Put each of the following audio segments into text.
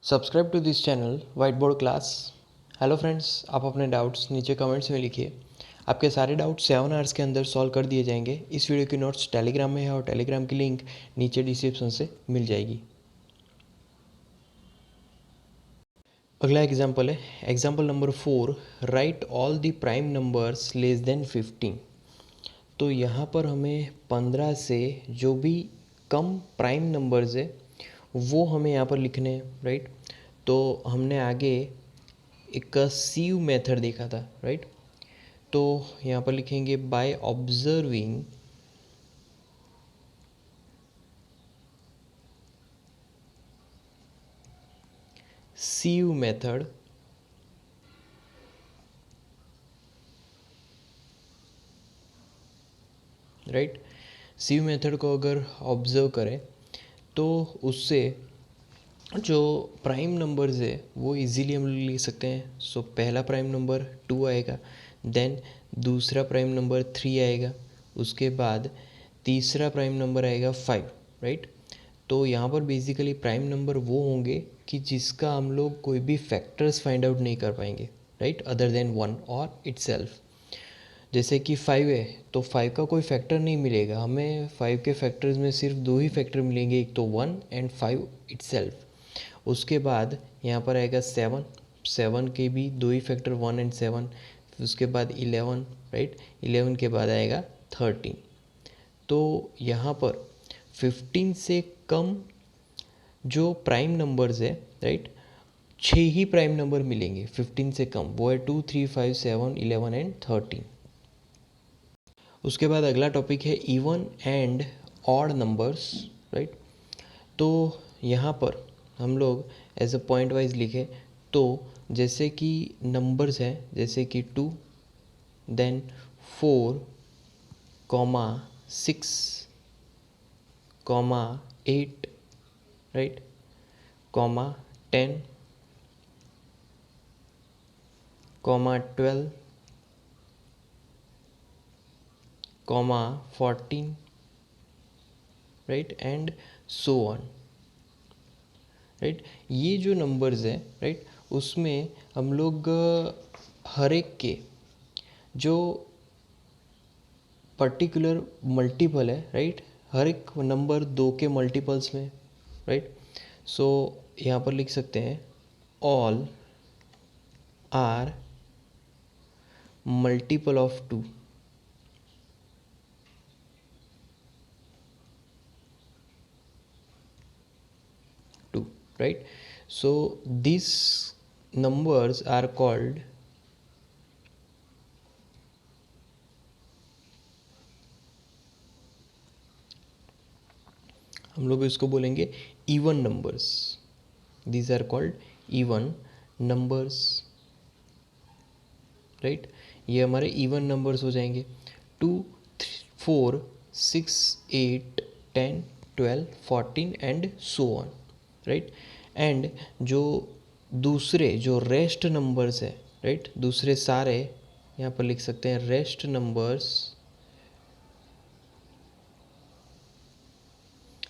Subscribe to this channel white board class. Hello friends, आप अपने doubts नीचे comments में लिखिए। आपके सारे डाउट्स 7 आवर्स के अंदर सॉल्व कर दिए जाएंगे। इस वीडियो की नोट्स टेलीग्राम में है और टेलीग्राम की लिंक नीचे डिस्क्रिप्शन से मिल जाएगी। अगला एग्जाम्पल है example number 4, right all the prime numbers less then 15। तो यहाँ पर हमें 15 से जो भी कम प्राइम नंबर्स है वो हमें यहाँ पर लिखने हैं, राइट। तो हमने आगे एक सीव मेथड देखा था, राइट। तो यहाँ पर लिखेंगे by observing sieve method right. Sieve method को अगर ऑब्जर्व करें तो उससे जो प्राइम नंबर्स है वो इजीली हम लोग लिख सकते हैं। सो पहला प्राइम नंबर 2 आएगा, देन दूसरा प्राइम नंबर 3 आएगा, उसके बाद तीसरा प्राइम नंबर आएगा 5, राइट। तो यहाँ पर बेसिकली प्राइम नंबर वो होंगे कि जिसका हम लोग कोई भी फैक्टर्स फाइंड आउट नहीं कर पाएंगे, राइट, अदर देन 1 और इटसेल्फ। जैसे कि 5 है तो 5 का कोई फैक्टर नहीं मिलेगा हमें। 5 के फैक्टर्स में सिर्फ दो ही फैक्टर मिलेंगे, एक तो 1 एंड 5 इटसेल्फ। उसके बाद यहाँ पर आएगा 7, 7 के भी दो ही फैक्टर 1 एंड 7। उसके बाद 11, राइट, 11 के बाद आएगा 13। तो यहाँ पर 15 से कम जो प्राइम नंबर्स है, राइट, 6 ही प्राइम नंबर मिलेंगे 15 से कम, वो है 2, 3, 5, 7, 11 एंड 13। उसके बाद अगला टॉपिक है even and odd numbers, right. तो यहाँ पर हम लोग एज अ पॉइंट वाइज लिखे तो जैसे कि नंबर्स हैं, जैसे कि 2, then 4, 6, 8, right, 10, 12, 14, right, and so on, right. ये जो नंबर्स हैं, राइट, उसमें हम लोग हर एक के जो पर्टिकुलर मल्टीपल है, राइट, हर एक नंबर 2 के मल्टीपल्स में, राइट। सो यहाँ पर लिख सकते हैं all are multiple of 2, right. So these numbers are called हम लोग इसको बोलेंगे even numbers. These are called even numbers, right. ये हमारे इवन नंबर्स हो जाएंगे। 2, 4, 6, 8, 10, 12, 14 and so on, right. And जो दूसरे जो रेस्ट नंबर्स है, राइट, दूसरे सारे यहाँ पर लिख सकते हैं रेस्ट नंबर्स।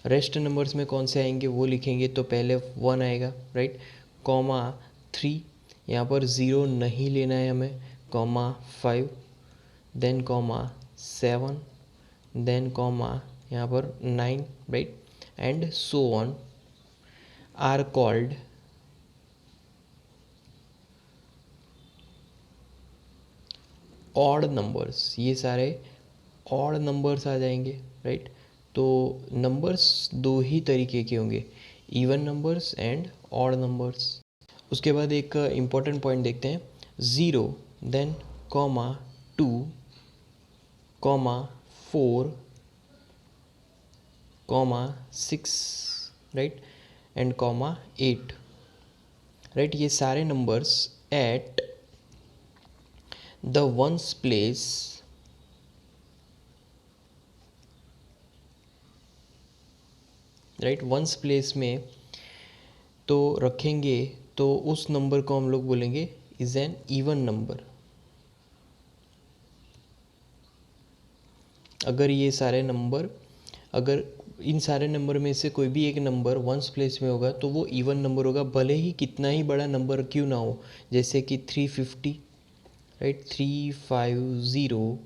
रेस्ट नंबर्स में कौन से आएंगे वो लिखेंगे। तो पहले 1 आएगा, राइट, 3, यहाँ पर 0 नहीं लेना है हमें, 5, देन 7, देन यहाँ पर 9, right, and so on are called odd numbers. ये सारे ऑड नंबर्स आ जाएंगे, राइट। तो नंबर्स दो ही तरीके के होंगे, even numbers and odd numbers. उसके बाद एक इम्पॉर्टेंट पॉइंट देखते हैं, 0, देन 2, 4, 6, राइट, एंड 8, राइट। ये सारे numbers at the ones place, right, once place में तो रखेंगे तो उस नंबर को हम लोग बोलेंगे इज एन इवन नंबर। अगर ये सारे नंबर अगर इन सारे नंबर में से कोई भी एक नंबर वंस प्लेस में होगा तो वो इवन नंबर होगा, भले ही कितना ही बड़ा नंबर क्यों ना हो। जैसे कि 350, राइट, 350,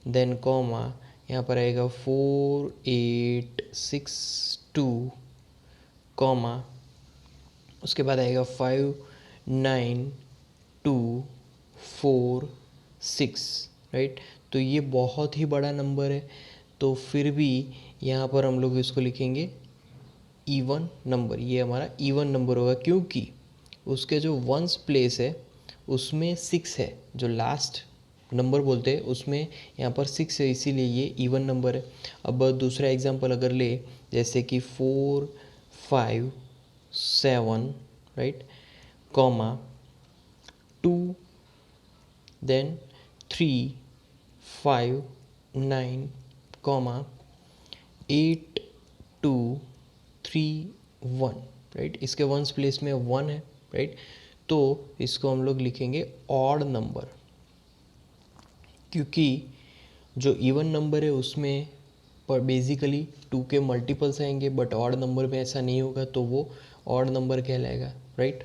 देन कॉमा, यहाँ पर आएगा 4862, कॉमा, उसके बाद आएगा 59246, राइट। तो ये बहुत ही बड़ा नंबर है, तो फिर भी यहाँ पर हम लोग इसको लिखेंगे इवन नंबर। ये हमारा इवन नंबर होगा क्योंकि उसके जो वंस प्लेस है उसमें 6 है, जो लास्ट नंबर बोलते हैं उसमें यहाँ पर 6 है, इसीलिए ये इवन नंबर है। अब दूसरा एग्जांपल अगर ले, जैसे कि 457, right, comma 2, then 359, comma 8231, right. इसके वंस प्लेस में 1 है, राइट। तो इसको हम लोग लिखेंगे ऑड नंबर, क्योंकि जो इवन नंबर है उसमें पर बेसिकली 2 के मल्टीपल्स आएंगे, बट ऑड नंबर में ऐसा नहीं होगा, तो वो ऑड नंबर कहलाएगा, राइट।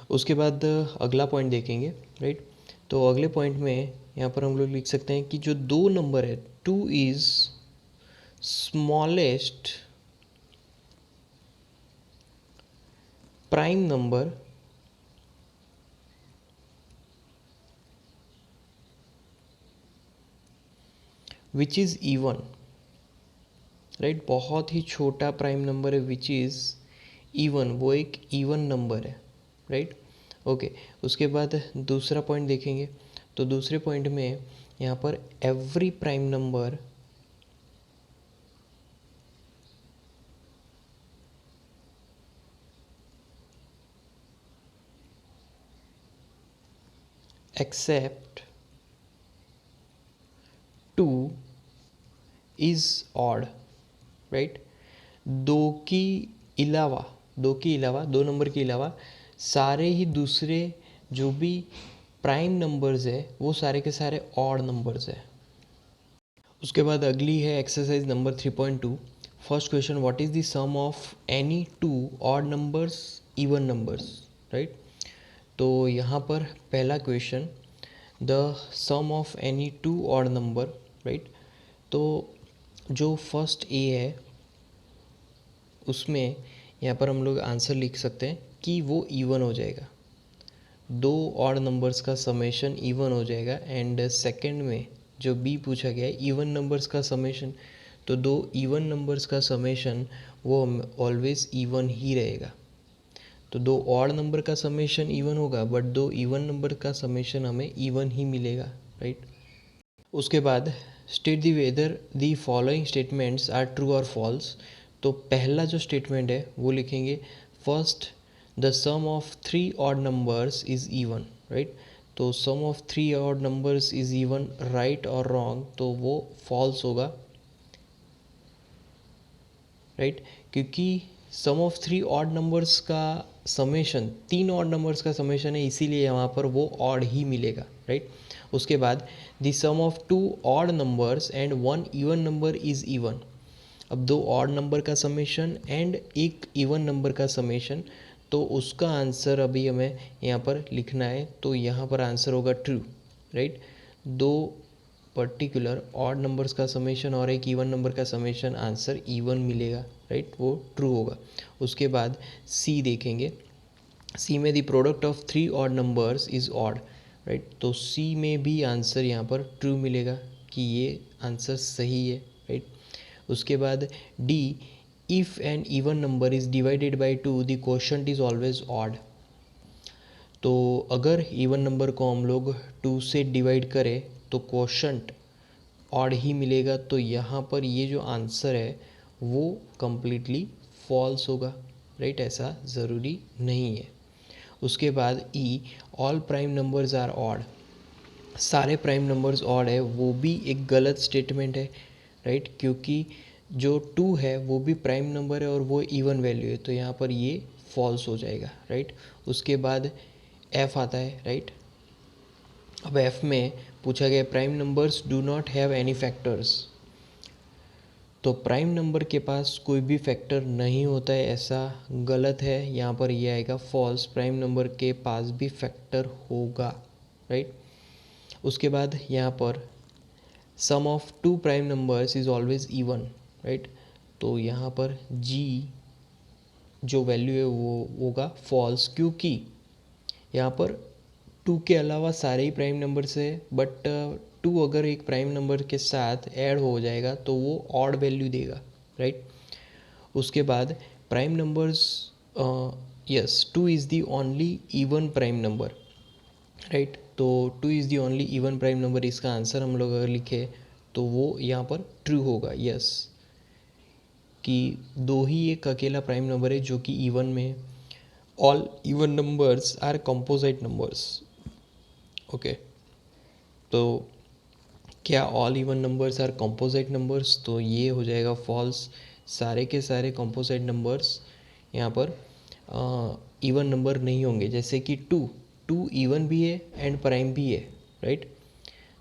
उसके बाद अगला पॉइंट देखेंगे, राइट। तो अगले पॉइंट में यहाँ पर हम लोग लिख सकते हैं कि जो 2 नंबर है, 2 is smallest prime number which is even, right. बहुत ही छोटा प्राइम नंबर है विच इज़ इवन, वो एक इवन नंबर है, राइट। ओके, उसके बाद दूसरा पॉइंट देखेंगे। तो दूसरे पॉइंट में यहाँ पर every prime number except 2 is odd, right. दो नंबर के अलावा सारे ही दूसरे जो भी प्राइम नंबर्स है वो सारे के सारे ऑड नंबर्स है। उसके बाद अगली है exercise number 3.2। First question, what is the sum of any 2 odd numbers even numbers, right. तो यहाँ पर पहला question, the sum of any 2 odd number, right. तो जो फर्स्ट ए है उसमें यहाँ पर हम लोग आंसर लिख सकते हैं कि वो इवन हो जाएगा, 2 ऑड नंबर्स का समेशन इवन हो जाएगा। एंड सेकंड में जो बी पूछा गया है इवन नंबर्स का समेशन, तो 2 इवन नंबर्स का समेशन वो ऑलवेज इवन ही रहेगा। तो 2 ऑड नंबर का समेशन इवन होगा, बट 2 इवन नंबर का समेशन हमें इवन ही मिलेगा, राइट। उसके बाद state the whether the following statements are true और फॉल्स। तो पहला जो स्टेटमेंट है वो लिखेंगे, first, the sum of 3 odd numbers is even, right. तो sum of 3 odd numbers is even, right और रॉन्ग, तो वो फॉल्स होगा, राइट। क्योंकि सम ऑफ 3 ऑड नंबर्स का समेशन 3 ऑड नंबर्स का समेशन है, इसीलिए यहाँ पर वो ऑड ही मिलेगा, राइट। उसके बाद the sum of 2 odd numbers and 1 even number is even. अब 2 ऑड नंबर का समेशन एंड एक इवन नंबर का समेशन, तो उसका आंसर अभी हमें यहाँ पर लिखना है, तो यहाँ पर आंसर होगा true, right. 2 particular odd numbers का समेशन और एक इवन नंबर का समेशन, आंसर इवन मिलेगा, राइट, वो ट्रू होगा। उसके बाद सी देखेंगे, सी में the product of 3 odd numbers is odd, right. तो सी में भी आंसर यहाँ पर ट्रू मिलेगा कि ये आंसर सही है, राइट। उसके बाद D, if n even number is divided by 2 the quotient is always odd. तो अगर इवन नंबर को हम लोग 2 से डिवाइड करें तो क्वोशंट ऑड ही मिलेगा, तो यहाँ पर ये जो आंसर है वो कम्प्लीटली फॉल्स होगा, राइट, ऐसा ज़रूरी नहीं है। उसके बाद E, all prime numbers are odd, सारे प्राइम नंबर्स ऑड है, वो भी एक गलत स्टेटमेंट है, राइट, क्योंकि जो 2 है वो भी प्राइम नंबर है और वो इवन वैल्यू है, तो यहाँ पर ये फॉल्स हो जाएगा, राइट। उसके बाद एफ आता है, राइट। अब एफ में पूछा गया prime numbers do not have any factors, तो प्राइम नंबर के पास कोई भी फैक्टर नहीं होता है, ऐसा गलत है। यहाँ पर ये आएगा फॉल्स, प्राइम नंबर के पास भी फैक्टर होगा, राइट। उसके बाद यहाँ पर sum of two prime numbers is always even, right. तो यहाँ पर जी जो वैल्यू है वो होगा फॉल्स, क्योंकि यहाँ पर टू के अलावा सारे ही प्राइम नंबर्स है, बट टू अगर एक प्राइम नंबर के साथ ऐड हो जाएगा तो वो ऑड वैल्यू देगा, राइट। उसके बाद prime numbers, yes, two is the only even prime number, right. तो two is the only even prime number, इसका आंसर हम लोग अगर लिखे तो वो यहाँ पर ट्रू होगा, यस, कि दो ही एक अकेला प्राइम नंबर है जो कि इवन में है। All even numbers are composite numbers, okay. तो क्या all even numbers are composite numbers, तो ये हो जाएगा फॉल्स। सारे के सारे कंपोजिट नंबर्स यहाँ पर इवन नंबर नहीं होंगे, जैसे कि टू टू इवन भी है एंड प्राइम भी है, राइट।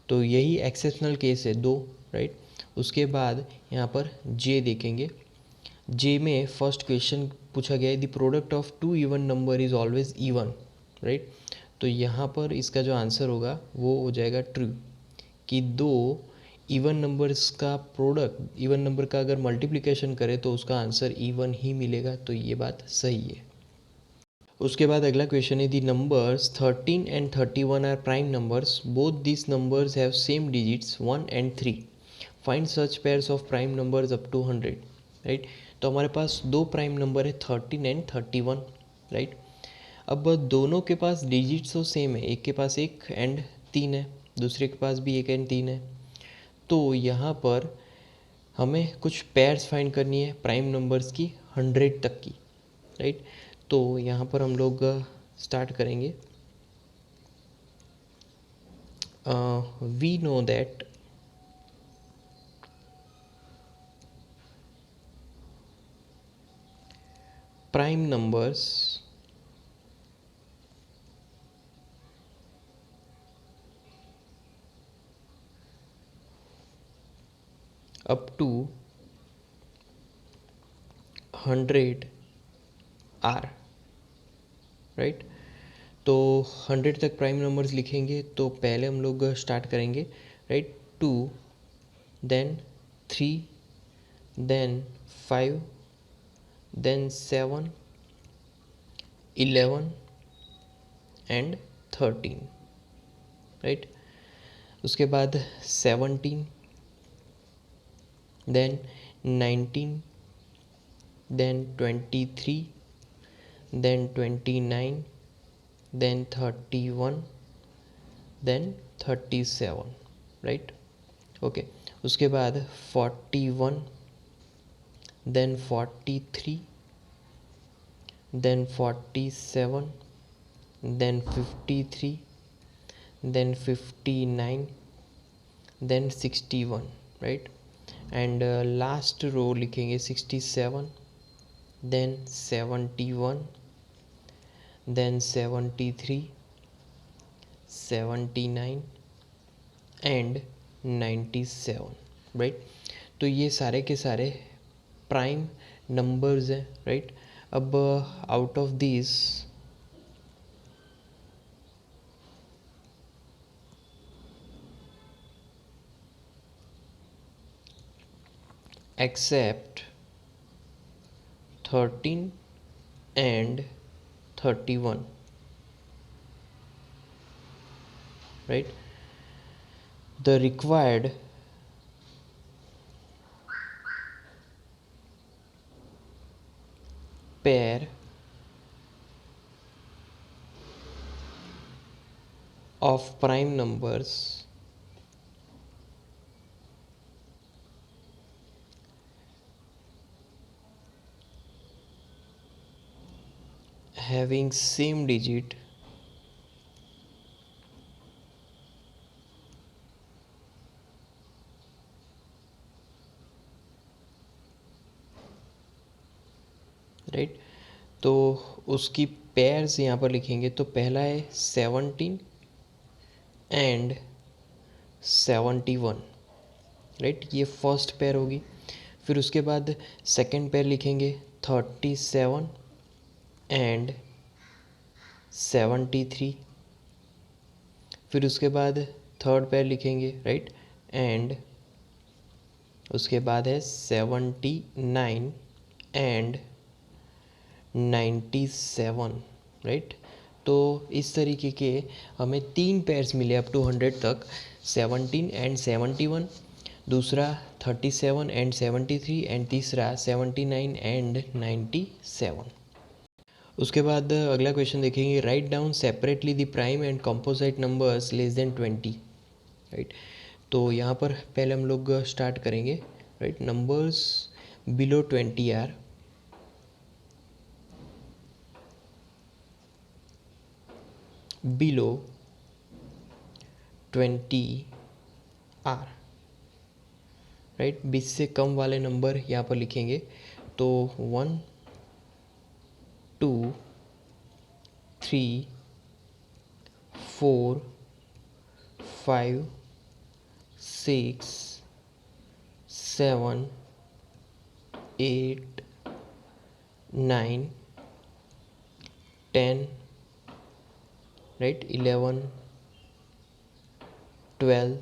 तो यही एक्सेप्शनल केस है, दो, राइट। उसके बाद यहाँ पर जे देखेंगे। जे में फर्स्ट क्वेश्चन पूछा गया है, the product of two even number is always even, right. तो यहाँ पर इसका जो आंसर होगा वो हो जाएगा ट्रू, कि दो इवन नंबर्स का प्रोडक्ट, इवन नंबर का अगर मल्टीप्लिकेशन करें तो उसका आंसर इवन ही मिलेगा, तो ये बात सही है। उसके बाद अगला क्वेश्चन है, the numbers 13 and 31 are prime numbers, both this numbers have same digits 1 and 3, find such pairs of prime numbers up to 100, right. तो हमारे पास दो प्राइम नंबर है 13 एंड 31, राइट। अब दोनों के पास डिजिट्स तो सेम है, एक के पास एक एंड 3 है, दूसरे के पास भी एक एंड 3 है। तो यहाँ पर हमें कुछ पेयर्स फाइंड करनी है प्राइम नंबर्स की 100 तक की, राइट। तो यहाँ पर हम लोग स्टार्ट करेंगे। We know that prime numbers up to 100 are, right. तो 100 तक प्राइम नंबर्स लिखेंगे, तो पहले हम लोग स्टार्ट करेंगे, right. 2, then 3, then 5, then 7, 11 and 13, right. उसके बाद 17, then 19, then 23, then 29, then 31, then 37, right, okay. उसके बाद 41, then 43, then 47, then 53, then 59, then 61, right. And last row लिखेंगे 67, देन 71, देन 73, 79 एंड 97, राइट। तो ये सारे के सारे प्राइम नंबर्स हैं, राइट। अब out of this except 13 and 31, right, the required pair of prime numbers having same digit right. तो उसकी पेयर्स यहाँ पर लिखेंगे, तो पहला है 17 एंड 71, राइट, ये फर्स्ट पेयर होगी। फिर उसके बाद सेकंड पेयर लिखेंगे 37 एंड 73। फिर उसके बाद थर्ड पेयर लिखेंगे, राइट, एंड उसके बाद है 79 एंड 97, राइट। तो इस तरीके के हमें 3 पेयर्स मिले अप टू 100 तक, 17 एंड 71, दूसरा 37 एंड 73 एंड तीसरा 79 एंड 97। उसके बाद अगला क्वेश्चन देखेंगे, write down separately the prime and composite numbers less than 20, right. तो यहाँ पर पहले हम लोग स्टार्ट करेंगे, right. Numbers below 20 are below 20 are, right. 20 से कम वाले नंबर यहाँ पर लिखेंगे। तो 1 2 3 4 5 6 7 8 9 10, right, 11 12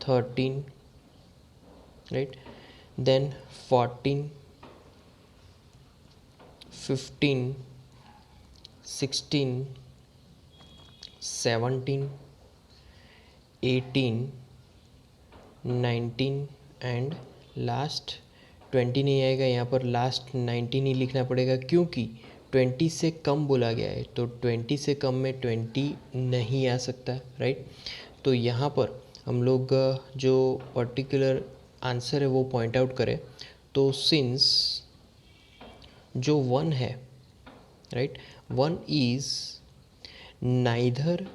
13, right, then 14 15 16 17 18 19 and last 20 नहीं आएगा यहाँ पर, लास्ट 19 ही लिखना पड़ेगा क्योंकि 20 से कम बोला गया है। तो 20 से कम में 20 नहीं आ सकता, राइट। तो यहाँ पर हम लोग जो पर्टिकुलर आंसर है वो पॉइंट आउट करें। तो सिंस जो 1 है, right, 1 is neither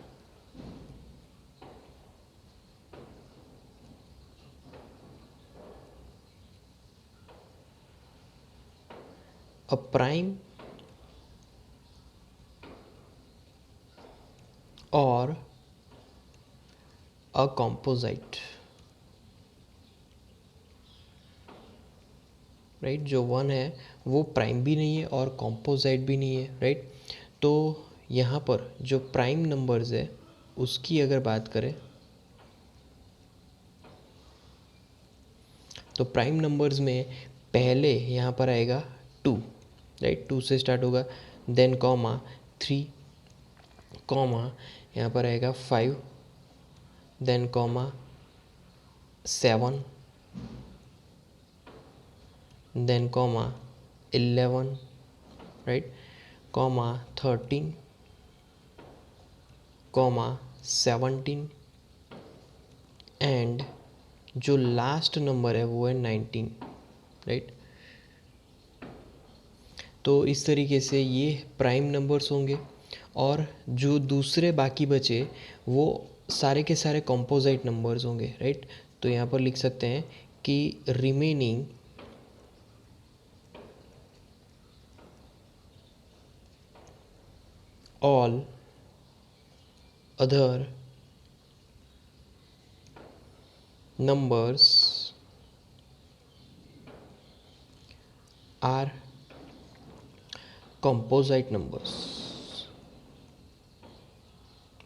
a prime or a composite, right. जो 1 है वो प्राइम भी नहीं है और कॉम्पोजाइट भी नहीं है, राइट। तो यहाँ पर जो प्राइम नंबर्स है उसकी अगर बात करें तो प्राइम नंबर्स में पहले यहाँ पर आएगा 2, राइट, 2 से स्टार्ट होगा, देन कॉमा 3, कॉमा यहाँ पर आएगा 5, then comma 7, then comma 11, right, comma 13, comma 17 and जो लास्ट नंबर है वो है 19, राइट। तो इस तरीके से ये प्राइम नंबर्स होंगे और जो दूसरे बाकी बचे वो सारे के सारे कंपोजिट नंबर्स होंगे, राइट। तो यहाँ पर लिख सकते हैं कि remaining all other numbers are composite numbers,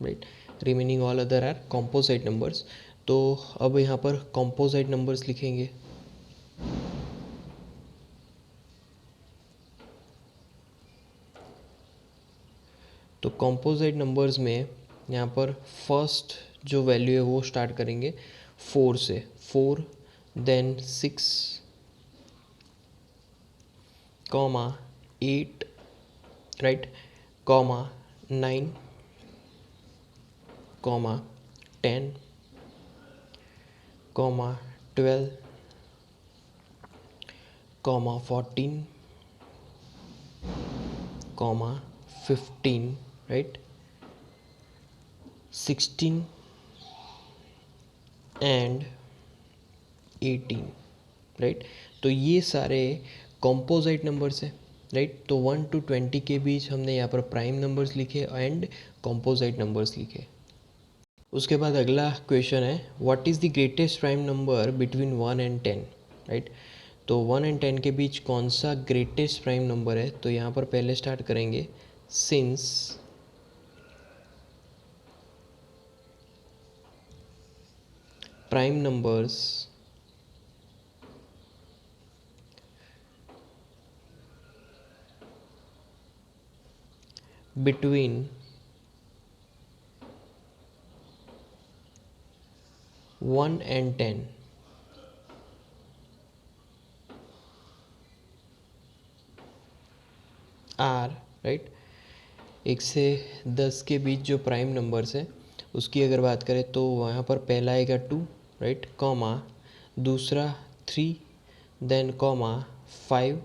right, remaining all other are composite numbers। तो अब यहाँ पर composite numbers लिखेंगे। तो composite numbers में यहाँ पर फर्स्ट जो वैल्यू है वो स्टार्ट करेंगे 4 से, 4 then 6, comma 8, right, comma 9, comma 10, comma 12, comma 14, comma 15, right, 16 and 18, right. तो ये सारे कॉम्पोजिट नंबर्स हैं, राइट। तो 1 to 20 के बीच हमने यहाँ पर प्राइम नंबर्स लिखे एंड कॉम्पोजिट नंबर्स लिखे। उसके बाद अगला क्वेश्चन है, what is the greatest prime number between 1 and 10, right. तो 1 एंड 10 के बीच कौन सा ग्रेटेस्ट प्राइम नंबर है, तो यहाँ पर पहले स्टार्ट करेंगे since prime numbers between 1 and 10 are, right. 1 से 10 के बीच जो प्राइम नंबर्स है उसकी अगर बात करें तो वहाँ पर पहला आएगा 2, राइट, कॉमा, दूसरा 3, देन कॉमा 5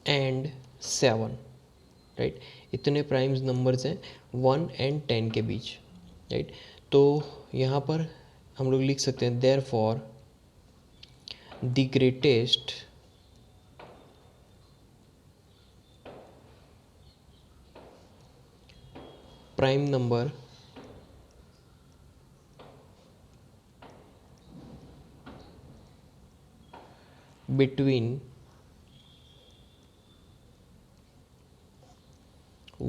एंड 7, राइट। इतने प्राइम्स नंबर्स हैं 1 एंड 10 के बीच, राइट। तो यहाँ पर हम लोग लिख सकते हैं therefore the greatest prime number between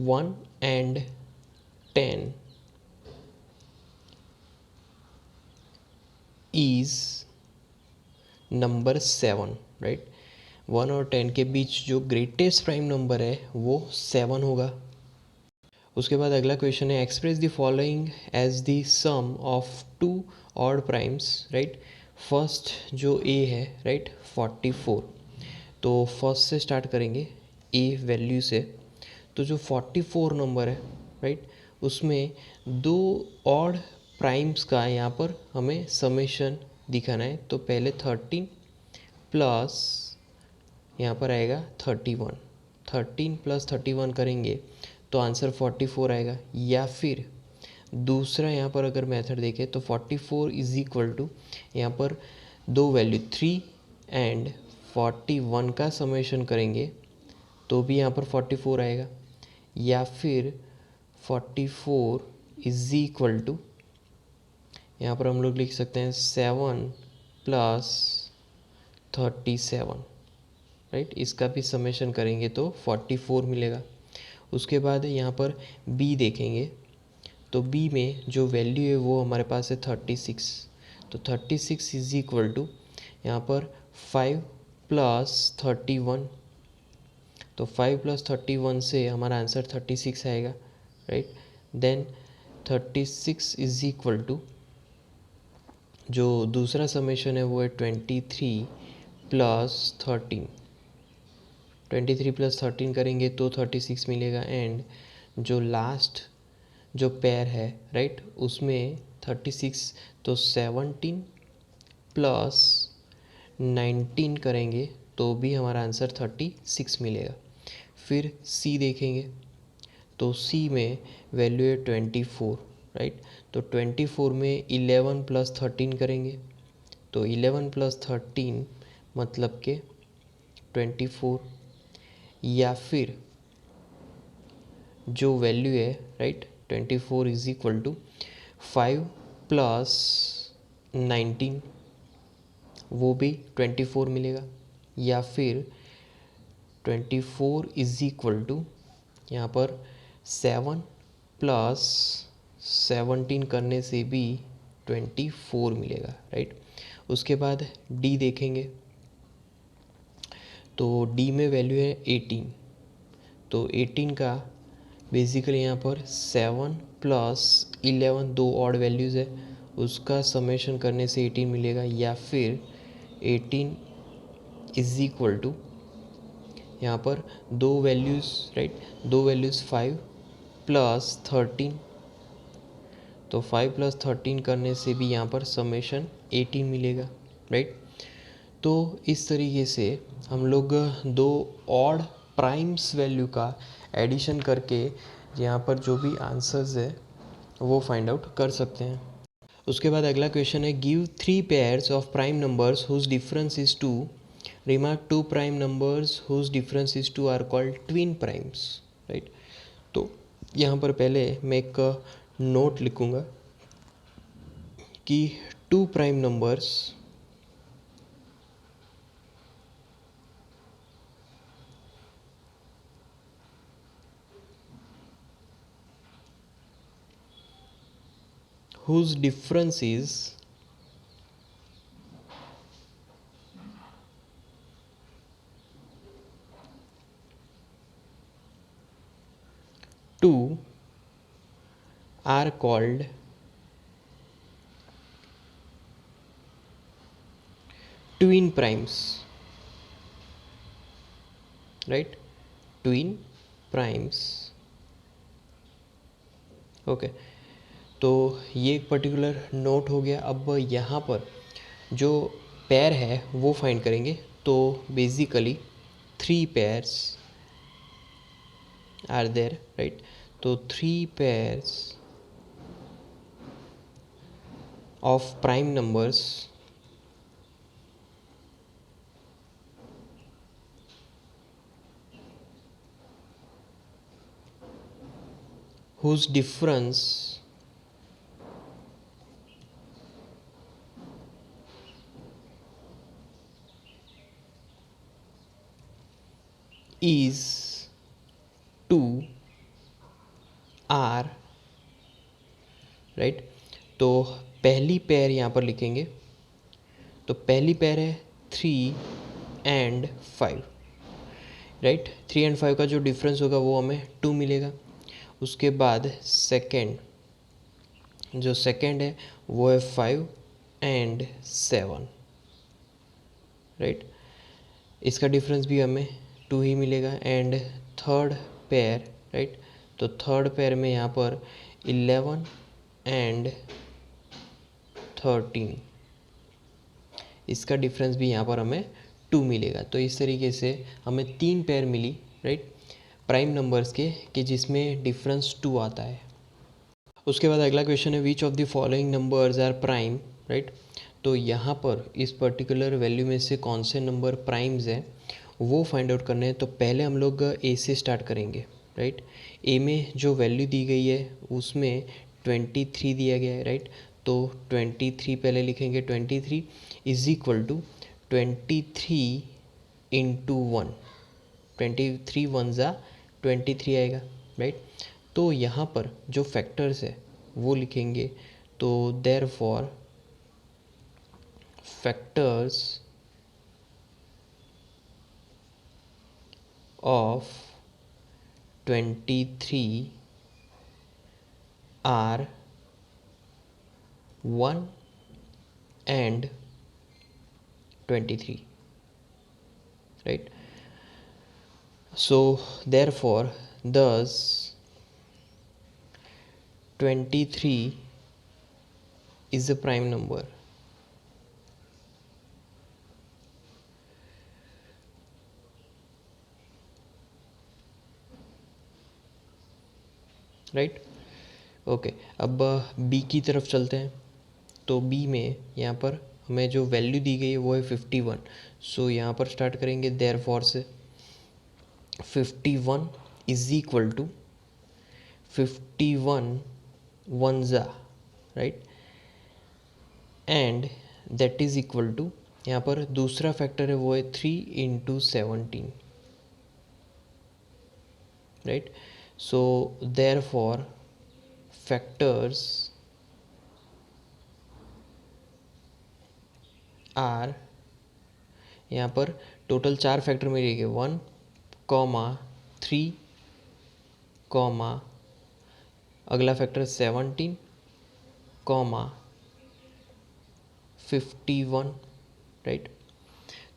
1 and 10 is number 7, right. 1 और 10 के बीच जो ग्रेटेस्ट प्राइम नंबर है वो 7 होगा। उसके बाद अगला क्वेश्चन है express the following as the sum of 2 odd primes, right. First जो ए है, राइट, 44। तो फर्स्ट से स्टार्ट करेंगे ए वैल्यू से। तो जो 44 नंबर है, राइट, उसमें 2 ऑड प्राइम्स का यहाँ पर हमें समेशन दिखाना है। तो पहले 13 प्लस यहाँ पर आएगा 31, 13 प्लस 31 करेंगे तो आंसर 44 आएगा। या फिर दूसरा यहाँ पर अगर मेथड देखें तो 44 इज इक्वल टू यहाँ पर दो वैल्यू 3 एंड 41 का समेशन करेंगे तो भी यहाँ पर 44 आएगा। या फिर 44 इज इक्वल टू यहाँ पर हम लोग लिख सकते हैं 7 प्लस 37, राइट। इसका भी समेशन करेंगे तो 44 मिलेगा। उसके बाद यहाँ पर बी देखेंगे तो बी में जो वैल्यू है वो हमारे पास है 36। तो 36 इज इक्वल टू यहाँ पर 5 प्लस 31। तो 5 प्लस 31 से हमारा आंसर 36 आएगा, right. Then 36 is equal to जो दूसरा समेशन है वो है 23 प्लस 13। 23 प्लस 13 करेंगे तो 36 मिलेगा। एंड जो लास्ट जो पेयर है, राइट, उसमें 36 तो 17 प्लस 19 करेंगे तो भी हमारा आंसर 36 मिलेगा। फिर सी देखेंगे तो सी में वैल्यू है 24, राइट। तो 24 में 11 प्लस 13 करेंगे तो 11 प्लस 13 मतलब के 24। या फिर जो वैल्यू है, right, 24 is equal to 5 plus 19 वो भी 24 मिलेगा। या फिर 24 इज इक्वल टू यहाँ पर 7 प्लस 17 करने से भी 24 मिलेगा, राइट। उसके बाद डी देखेंगे तो डी में वैल्यू है 18। तो 18 का बेसिकली यहाँ पर 7 प्लस 11 दो ऑड वैल्यूज़ है, उसका समेशन करने से 18 मिलेगा। या फिर 18 इज इक्वल टू यहाँ पर दो वैल्यूज़, राइट, दो वैल्यूज़ 5 प्लस 13। तो 5 प्लस 13 करने से भी यहाँ पर समेशन 18 मिलेगा, राइट। तो इस तरीके से हम लोग दो ऑड प्राइम्स वैल्यू का एडिशन करके यहाँ पर जो भी आंसर्स है वो फाइंड आउट कर सकते हैं। उसके बाद अगला क्वेश्चन है give 3 pairs of prime numbers whose difference is 2। Remark 2 prime numbers whose difference is 2 are called twin primes, right. तो यहाँ पर पहले मैं एक नोट लिखूँगा कि 2 prime numbers whose difference is 2 are called twin primes, right? Twin primes. Okay, तो ये एक पर्टिकुलर नोट हो गया। अब यहाँ पर जो पेयर है वो फाइंड करेंगे। तो basically 3 pairs are there, right? तो 3 pairs of prime numbers whose difference is 2 r, right? तो पहली पेयर यहाँ पर लिखेंगे। तो पहली पेयर है 3 and 5, राइट? 3 and 5 का जो डिफरेंस होगा वो हमें 2 मिलेगा। उसके बाद सेकेंड, जो सेकेंड है वो है 5 and 7, राइट? इसका डिफरेंस भी हमें 2 ही मिलेगा। And third pair, right? तो थर्ड पेयर में यहाँ पर 11 and 13, इसका डिफरेंस भी यहाँ पर हमें 2 मिलेगा। तो इस तरीके से हमें 3 पेयर मिली, राइट, प्राइम नंबर्स के, कि जिसमें डिफरेंस 2 आता है। उसके बाद अगला क्वेश्चन है which of the following numbers are prime, right? तो यहाँ पर इस पर्टिकुलर वैल्यू में से कौन से नंबर प्राइम्स हैं वो फाइंड आउट करने हैं। तो पहले हम लोग ए से स्टार्ट करेंगे, राइट? ए में जो वैल्यू दी गई है उसमें 23 दिया गया है, राइट? तो 23 पहले लिखेंगे। 23 is equal to 23 into 1, 23 one ज़ा 23 आएगा, राइट? तो यहाँ पर जो फैक्टर्स है वो लिखेंगे। तो therefore factors of 23 are 1 and 23, right? So therefore thus 23 is a prime number, right? Okay, अब बी की तरफ चलते हैं। तो बी में यहाँ पर हमें जो वैल्यू दी गई है वो है 51। सो यहाँ पर स्टार्ट करेंगे देयरफॉर से। 51 इज इक्वल टू 51 वन ज़ा, right? And that is equal to, यहाँ पर दूसरा फैक्टर है वो है 3 इंटू 17, right? So therefore factors are, यहाँ पर टोटल 4 फैक्टर मिलेंगे, 1, 3, अगला फैक्टर 17, 51, राइट?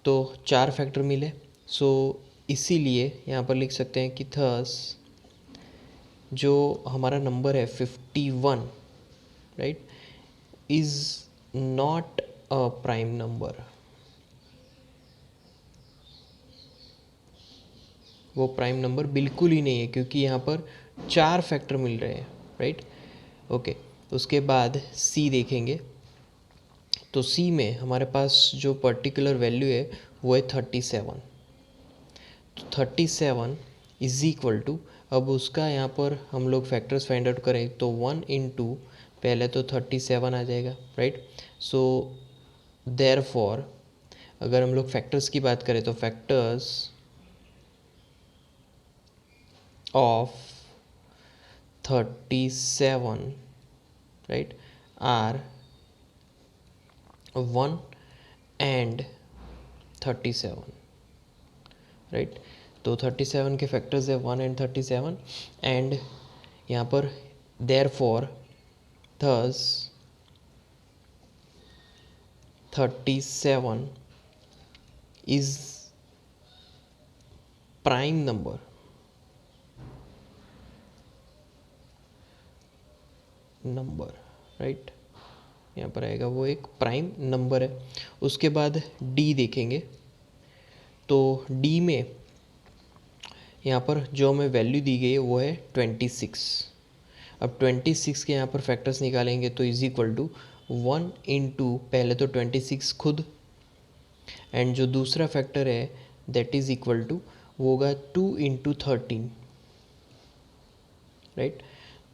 तो 4 फैक्टर मिले। सो इसीलिए यहाँ पर लिख सकते हैं कि थस जो हमारा नंबर है 51, right, is not a prime number. वो प्राइम नंबर बिल्कुल ही नहीं है, क्योंकि यहाँ पर 4 फैक्टर मिल रहे हैं, राइट? ओके, उसके बाद सी देखेंगे। तो सी में हमारे पास जो पर्टिकुलर वैल्यू है वो है 37। तो 37 इज इक्वल टू, अब उसका यहाँ पर हम लोग फैक्टर्स फाइंड आउट करें तो 1 इंटू पहले तो 37 आ जाएगा, राइट? सो देयरफॉर अगर हम लोग फैक्टर्स की बात करें तो factors of 37, right, are 1 and 37, right. तो 37 के फैक्टर्स है 1 एंड 37, एंड यहाँ पर therefore thus 37 is prime number, right. यहाँ पर आएगा वो एक प्राइम नंबर है। उसके बाद डी देखेंगे, तो डी में यहाँ पर जो हमें वैल्यू दी गई है वो है 26। अब 26 के यहाँ पर फैक्टर्स निकालेंगे तो इज इक्वल टू 1 इंटू पहले तो 26 खुद, एंड जो दूसरा फैक्टर है दैट इज इक्वल टू वो होगा 2 इंटू 13, राइट।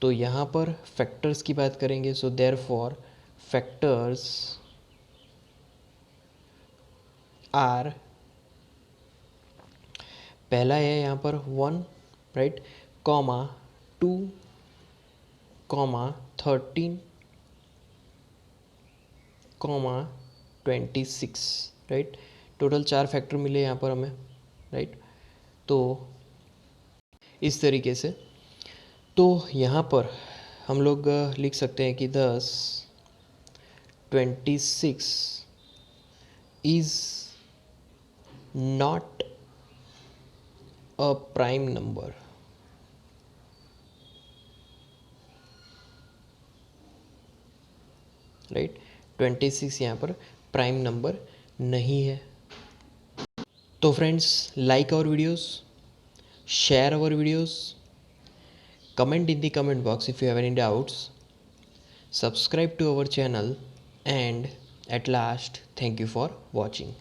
तो यहाँ पर फैक्टर्स की बात करेंगे, so therefore factors are, पहला है यहाँ पर 1, right, comma 2, comma 13, comma 26, right. Total 4 factor मिले यहाँ पर हमें, राइट। तो इस तरीके से तो यहाँ पर हम लोग लिख सकते हैं कि 26 is not a prime number, right. 26 यहाँ पर प्राइम नंबर नहीं है। तो friends, like our videos, share our videos, comment in the comment box if you have any doubts, subscribe to our channel, and at last, thank you for watching.